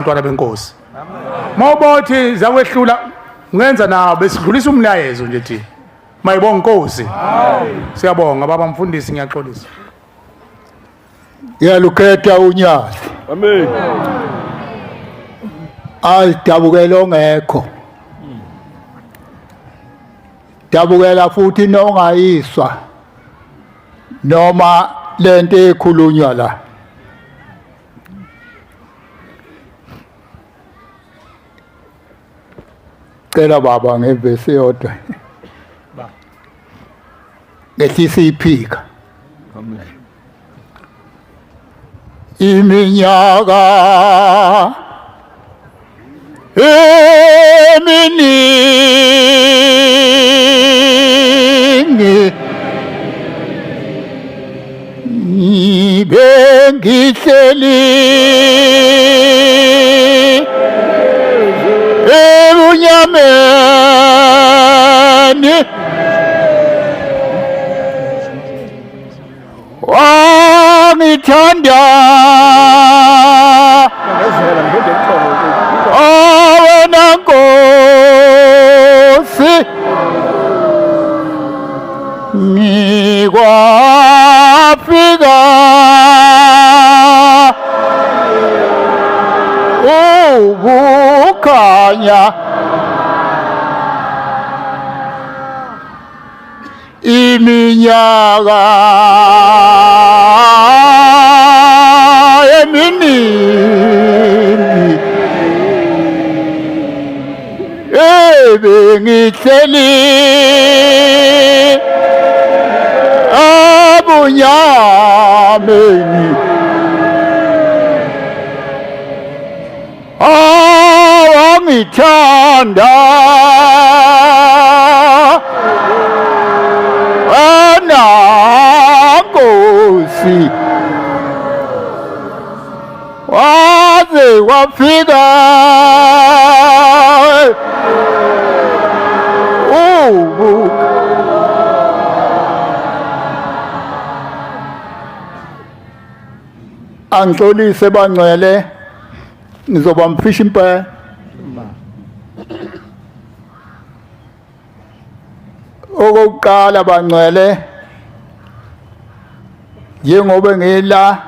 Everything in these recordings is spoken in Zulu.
abantwana benkosi mawubothi zakwehlula ngenza nabo besidlulisa umlayezo nje thina mayibonga inkosi siyabonga baba mfundisi ngiyaxolisa yalukhetha unyazi Amen. alidabukela ongekho dabukela futhi nongayiswa noma lento ekhulunywa la cela baba ngevesi yodwa ngehlisa iphika Amen. iminyaka eminingi bengihleli ebunyameni wangithanda wena Nkosi ngikwafika ukukhanya iminyaka eminingi bengihleli abunyameni wangithanda wena Nkosi waze wafika angixolise bangcwele ngizoba mfisha impela okokuqala bangcwele njengoba ngila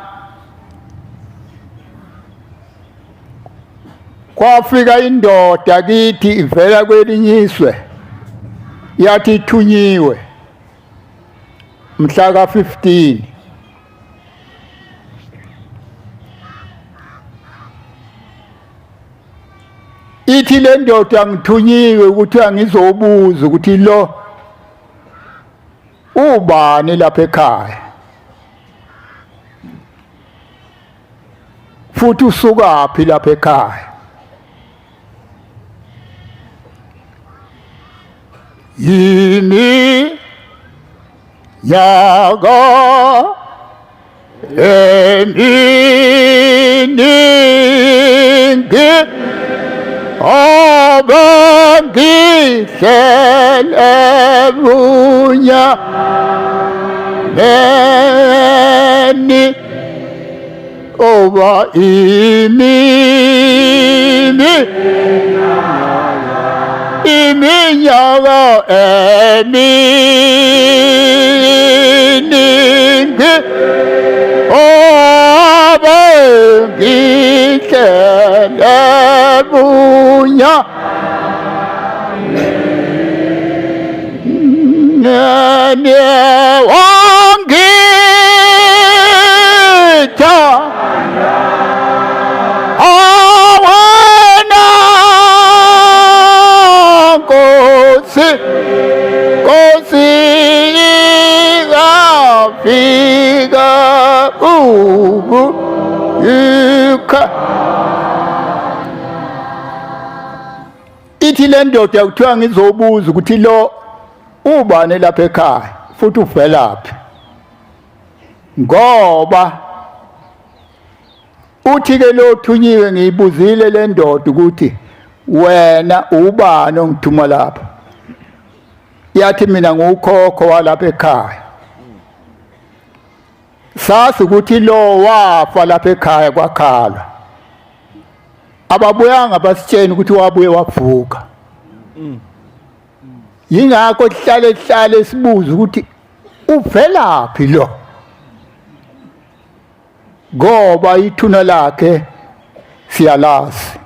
kwafika indoda kithi ivela kwelinye iswe yathi ithunyiwe mhla ka-15 ithi le ndoda ngithunyiwe ukuthi angizobuza ukuthi lo ubani lapha ekhaya futhi usukaphi lapha ekhaya yimi nyaka eminingi abangihlele bunyameni oba iminyaka eminingi abangihlele bunyameni wangitha wena Nkosi Nkosi ngafika ithi le ndoda kuthiwa ngizobuza ukuthi lo ubani lapha ekhaya futhi uvelaphi ngoba uthi ke lo thunyiwe ngiyibuzile le ndoda ukuthi wena ubani ongithuma lapha yathi mina ngukhokho walapha ekhaya sazi ukuthi lo wafa lapha ekhaya kwakhala ababuyanga basitshela ukuthi wabuye wavuka. Yingakho sihlale sibuza ukuthi uvelaphi lo, ngoba ithuna lakhe siyalazi.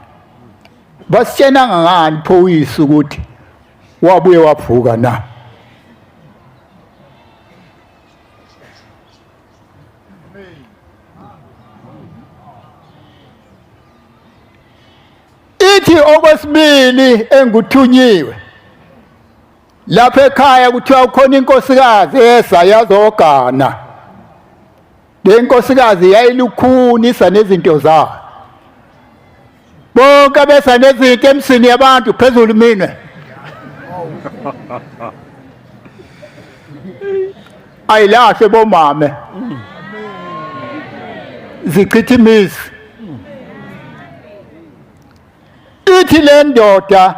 Basitshena ngani phoyisa ukuthi wabuye wavuka na? Ithi okwesibili enguthunyiwe lapha ekhaya kuthiwa kukhona inkosikazi esayazogana. Le nkosikazi yayilukhunisa nezinto zayo. Bonke besa nezinto emsini yabantu phezulu minwe. Ayilahle bomame. Zichitha imizi. Ithi le ndoda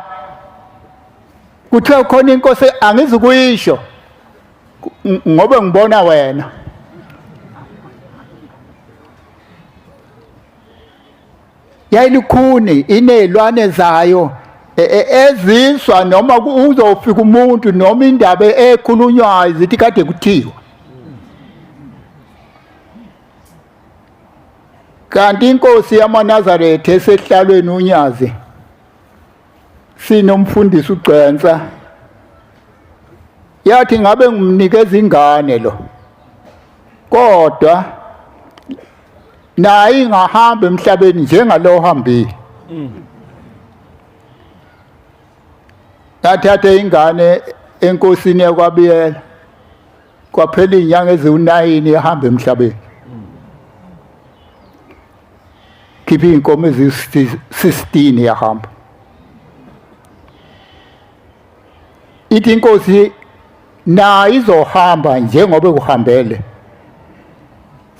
kuthiwa khona inkosi angizukuyisho ngoba ngibona wena. Yayilukhuni inezilwane zayo eziswa noma uzofika umuntu noma indaba ekhulunywayo zithi kade kuthiwa. Kanti inkosi yamaNazaretha esehlalweni uNyazi sinomfundisi uGcwensa yathi ngabe ngimnikeza ingane lo, kodwa naye ingahamba emhlabeni njengalo ohambile. Yathatha ingane enkosini yakwaBiyela, kwaphela inyanga eziwu9 yahamba emhlabeni. Khipha inkomo eziyi-16 yahamba. Ithi inkosi nayo izohamba njengoba kuhambele.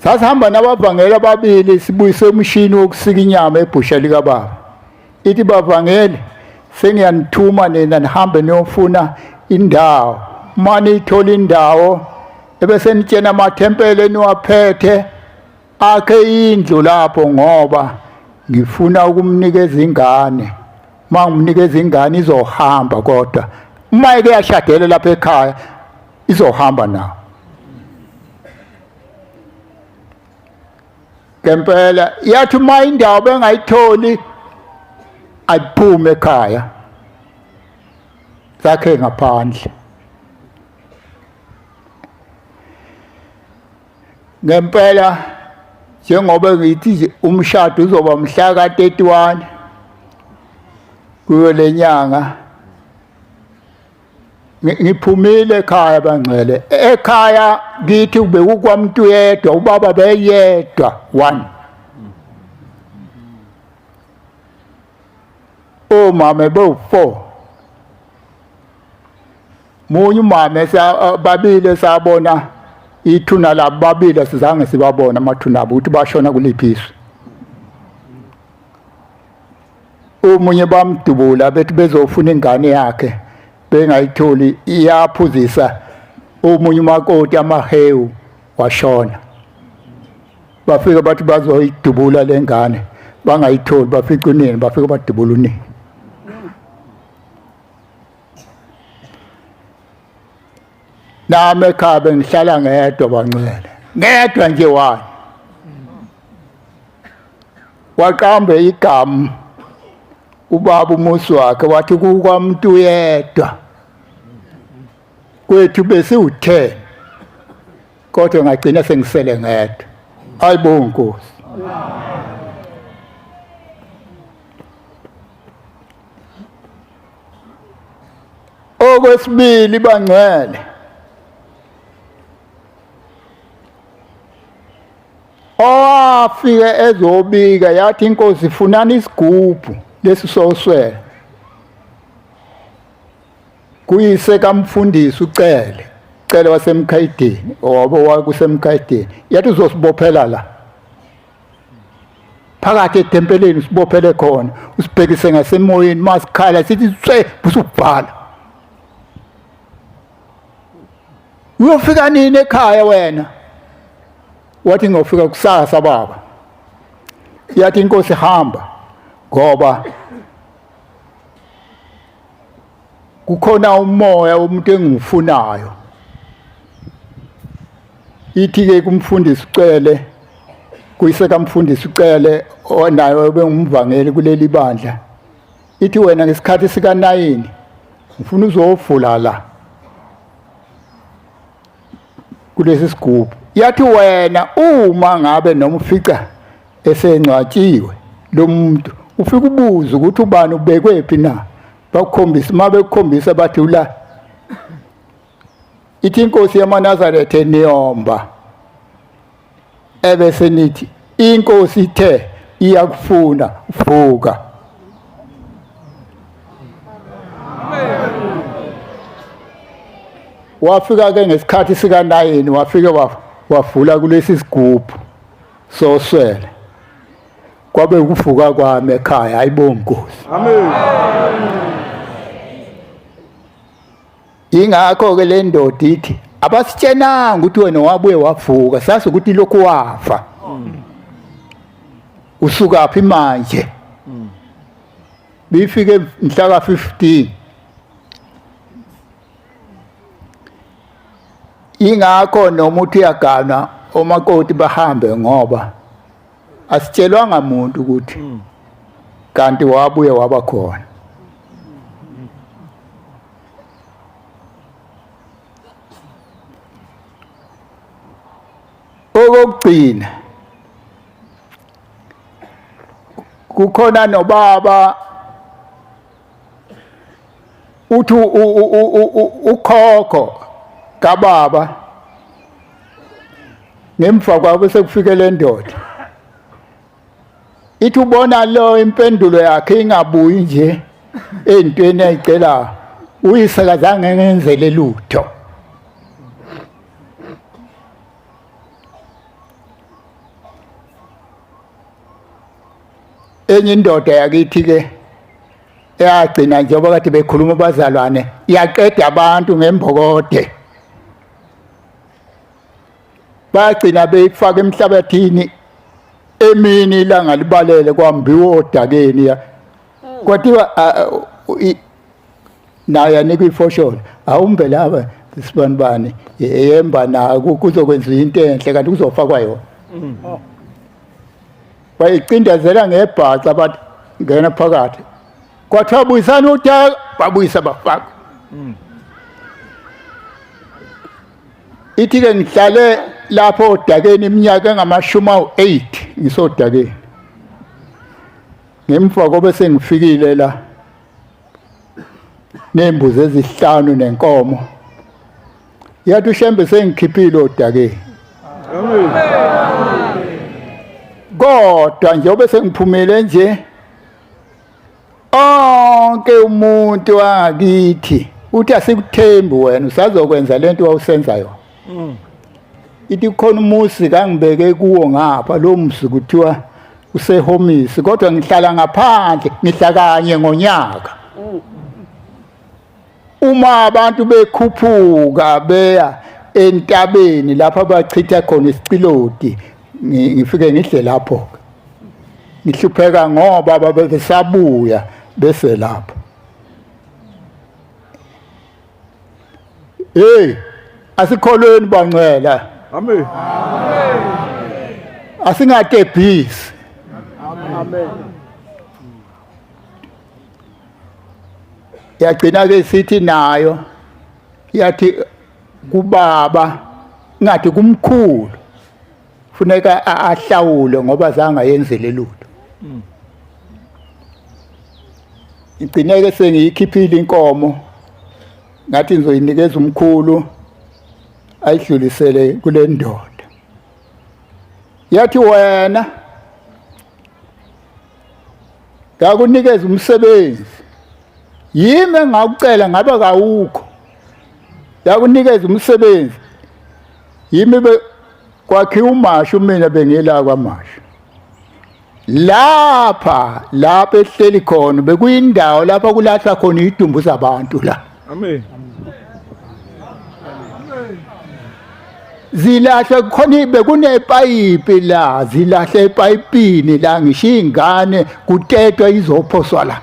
Sasihamba nabavangeli ababili sibuyise umshini wokusika inyama ebhusha likababa. Ithi bavangeli sengiyanithuma nina nihambe niyofuna indawo. Mani ithola indawo ebese nitshena amathempele niwaphethe akhe indlu lapho ngoba ngifuna ukumnikeza ingane. Mangimnikeza ingane izohamba kodwa uma eke yashadela lapha ekhaya izohamba nawo. Ngempela yathi uma indawo bengayitholi ayiphume ekhaya sakhe ngaphandle. Ngempela njengoba ngithi umshado uzoba mhla ka-31 kuyo lenyanga, ngiphumile ekhaya bangcwele. Ekhaya ngithi bekukwamuntu yedwa, ubaba beyedwa 1. Omama bo4. Munye umama babili sabona ithuna labo babili sizange sibabona amathuna abo ukuthi bashona kuliphi isu. Omunye bamdubula bethi bezofuna ingane yakhe bengayitholi, iyaphuzisa. Omunye umakoti amahewu washona. Bafika bathi bazoyidubula lengane bangayitholi, bafika unini, bafika badubula unini. Nami ekhaya bengihlala ngedwa bangcwele, ngedwa nje wani. Waqambe igama ubaba umusi wakhe wathi kukwamuntu yedwa kwethu besiwu10 kodwa ngagcina sengisele ngedwa. Ayibonge Nkosi. Okwesibili bangcwele, owafika ezobika yathi inkosi ifunana isigubhu lesi soswele kuyise kamfundisi uCele wasemkhayideni owabe kusemkhayideni. Yathi uzosibophela la phakathi etempeleni, usibophele khona usibhekise ngasemoyeni, masikhala sithi tse busubhala. Uyofika nini ekhaya wena? Wathi ngofika kusasa baba. Yathi inkosi hamba ngoba kukhona umoya umuntu engifunayo ithi-ke kumfundisi ucele kuyiseka mfundisi ucele onayo bengumvangeli kuleli bandla ithi wena ngesikhathi sika-9 ngifuna uzovula la kulesi sigubhu yathi wena uma ngabe noma ufica esengcwatshiwe lo muntu ufika ubuze ukuthi ubani ubekwephi na bakukhombisa uma bekukhombisa bathi ula ithi inkosi yamaNazaretha eniyomba ebese nithi inkosi ithe iyakufuna vuka wafika ke ngesikhathi sika-9 wafike wavula kulesi sigubhu soswele kwabe ukuvuka kwami ekhaya ayibonge Nkosi Amen. ingakho-ke le ndoda ithi abasitshenanga ukuthi wena wabuye wavuka sazi ukuthi lokhu wafa usukaphi manje bifike mhla ka-15 ingakho noma uthi uyaganwa omakoti bahambe ngoba asitshelwanga muntu ukuthi kanti wabuye waba khona okugcina kukhona nobaba uthi ukhokho kababa ngemva kwabo sekufike le ndoda ithi ubona lo impendulo yakhe ingabuyi nje entweni ayicela uyisekazange ngenzele lutho enye indoda yakithi-ke yagcina njengoba kade bekhuluma abazalwane yaqeda abantu ngembokode bagcina beyifaka emhlabathini emini ilanga libalele kwambiwa odakeni kwathiwa naye yanikwa ifosholo awumbe laba sibanibani yemba na kuzokwenziwa into enhle kanti kuzofakwa yona bayicindezela ngebhaca bathi ngena phakathi kwathiwa buyisani udaka babuyisa bafaka ithi-ke ngihlale lapho odakeni iminyaka engama-8 ngisodakeni ngemva kobe sengifikile la nembuzi ezi5 nenkomo yathi ushembe sengikhiphile odakeni kodwa njengoba sengiphumele nje onke umuntu wangakithi uthi asikuthembi wena usazokwenza lento wawusenza yona ithi khona umusi kangibeke kuwo ngapha lo musi kuthiwa usehomisi kodwa ngihlala ngaphandle ngihla kanye ngonyaka uma abantu bekhuphuka beya entabeni lapha bachitha khona isicilodi ngifike ngihle lapho ngihlupheka ngoba babesabuya bese lapho asikholweni bangcwela Amen. asingatebhisi Amen. yagcina-ke sithi nayo yathi kubaba ngathi kumkhulu funeka ahlawule ngoba zange ayenzele lutho igcine-ke sengiyikhiphile inkomo ngathi ngizoyinikeza umkhulu ayidlulisele kule ndoda yathi wena ngakunikeza umsebenzi yimi engakucela ngabe kawukho yakunikeza umsebenzi yimi kwakhiwa uMasha mina bengela kwaMasha lapha ehleli khona bekuyindawo lapha kulahla khona idumbu zabantu la Amen. zilahle khona bekunepayipi la zilahle epayipini la ngisho ingane kutetwa izophoswa la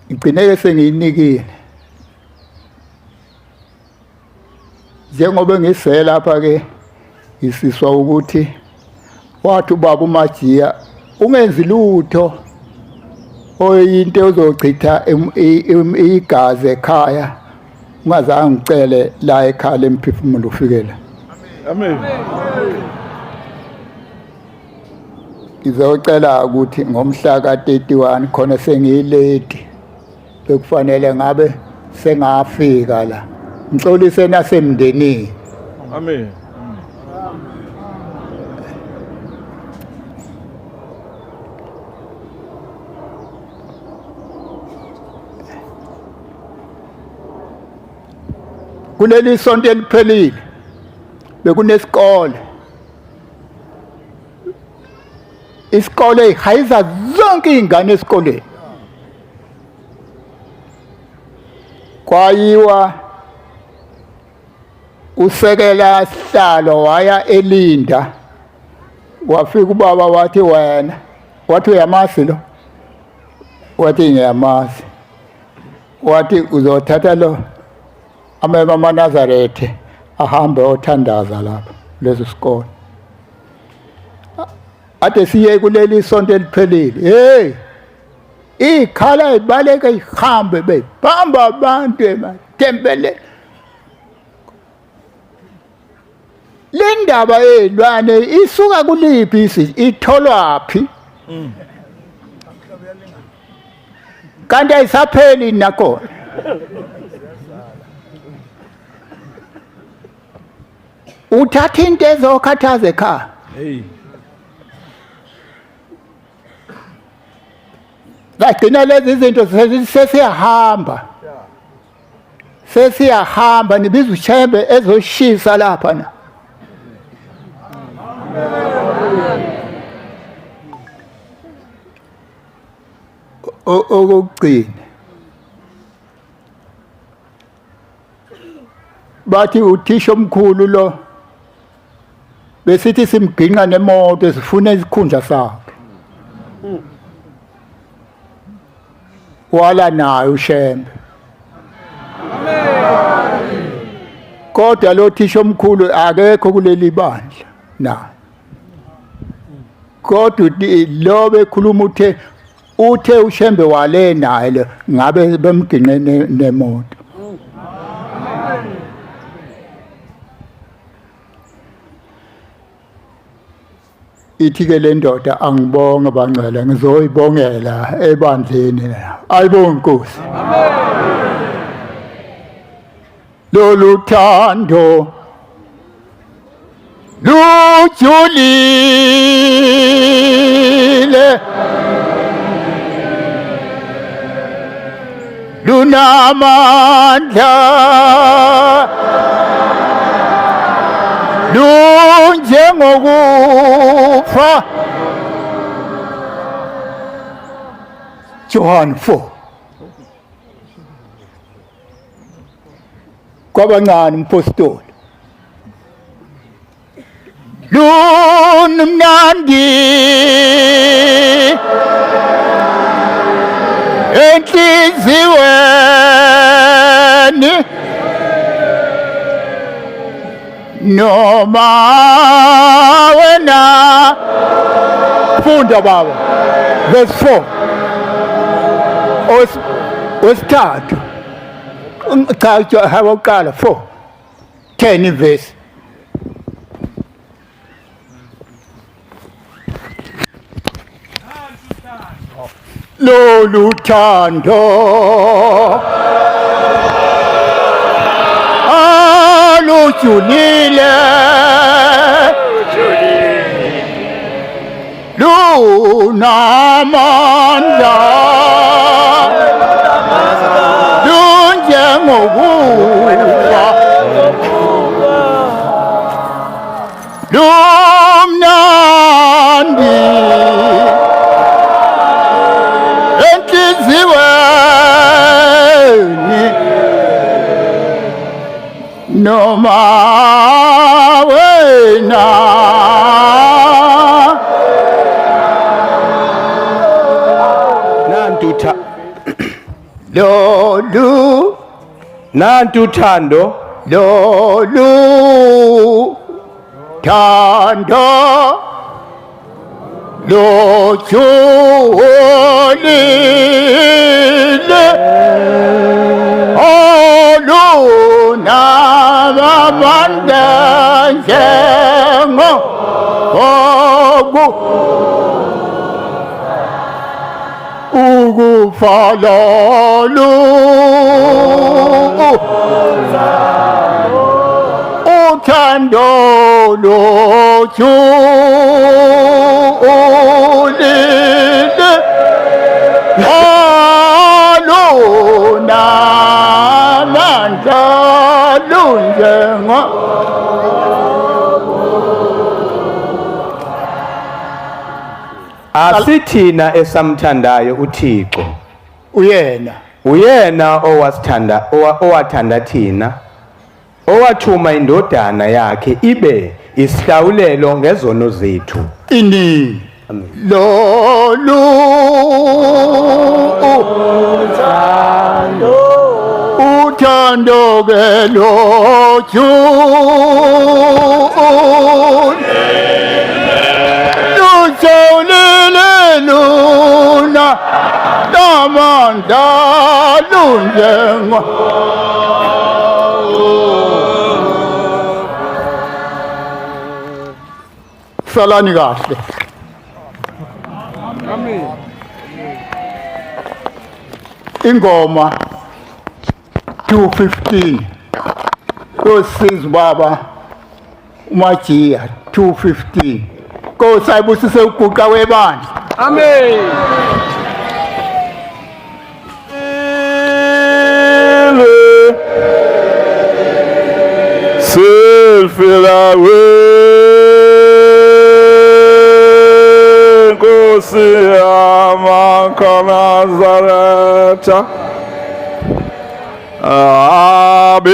igcineke sengiyinikile njengoba ngisela lapha ke isiswa ukuthi wathi ubaba uMajiya ungenzi lutho oyinto ozochitha igazi ekhaya ungazange ngicele la ekhaya lemphefumulo ufikela Amen. ngizocela ukuthi ngomhla ka-31 khona sengiyiledi bekufanele ngabe sengafika la ngixolise nasemndenini Amen. kuleli sonto eliphelile bekunesikole isikole hayiza zonke iy'ngane esikoleni kwayiwa usekela sihlalo waya elinda wafika ubaba wathi wena wathi uyamazi lo wathi ngiyamazi wathi uzothatha lo amema amaNazarethe ahambe othandaza lapha leso sikole ade siye kuleli sonto eliphelile hey ikhala ibaleke ihambe bebamba abantu ematempeleni le ndaba yelwane isuka kuliphi itholwaphi kanti ayisapheli nakhona uthatha into ezokhathaza ekhaya Hey. zagcina lezi zinto sesiyahamba nibiza ushembe ezoshisa lapha na okugcina bathi uthisha omkhulu lo besithi simginqa nemoto sifuna isikhundla sakhe wala nayo ushembe kodwa lo thisha omkhulu akekho kuleli bandla na kodwa lo bekhuluma uthe ushembe wale naye lo ngabe bemginqe nemoto ithi-ke le ndoda angibonge bangcwele ngizoyibongela ebandleni ayibonge Nkosi lolu thando lujulile lunamandla lunjengokufa John 4 kwabancane umpostoli lunamnandi enhliziweni noma wena funda baba verse 4 wesithathu cha hawoqala 4 10 verse lolu thando lujulile lunamandla lunjengokufa lumnandi enhliziweni lolu nanti uthando lolu thando lojulile olunababanda njengo ukufa lolu uthando lojulile olunamandla lunjengo asithina esamthandayo uThixo uyena owathanda thina owathuma indodana yakhe ibe isihlawulelo ngezono zethu ini lolu uthando ke loju lujulile luna namandla lunjengo salani kahle ingoma 215 kosizi baba umajiya 215 kosayibusise uguqa webandla Amen. Silfila Nkosi Nazareta Abira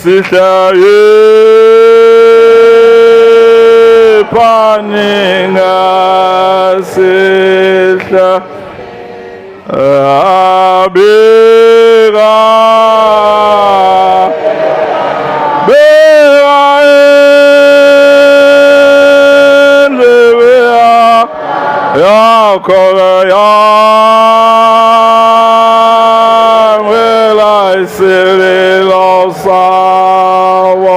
Sihlaye paninga sihla abira bera enlebea yakore ya wela isile losawo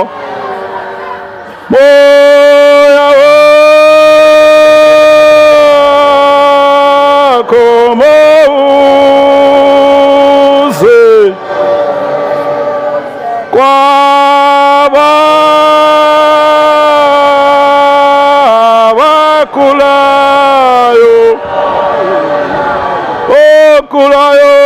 Kulayo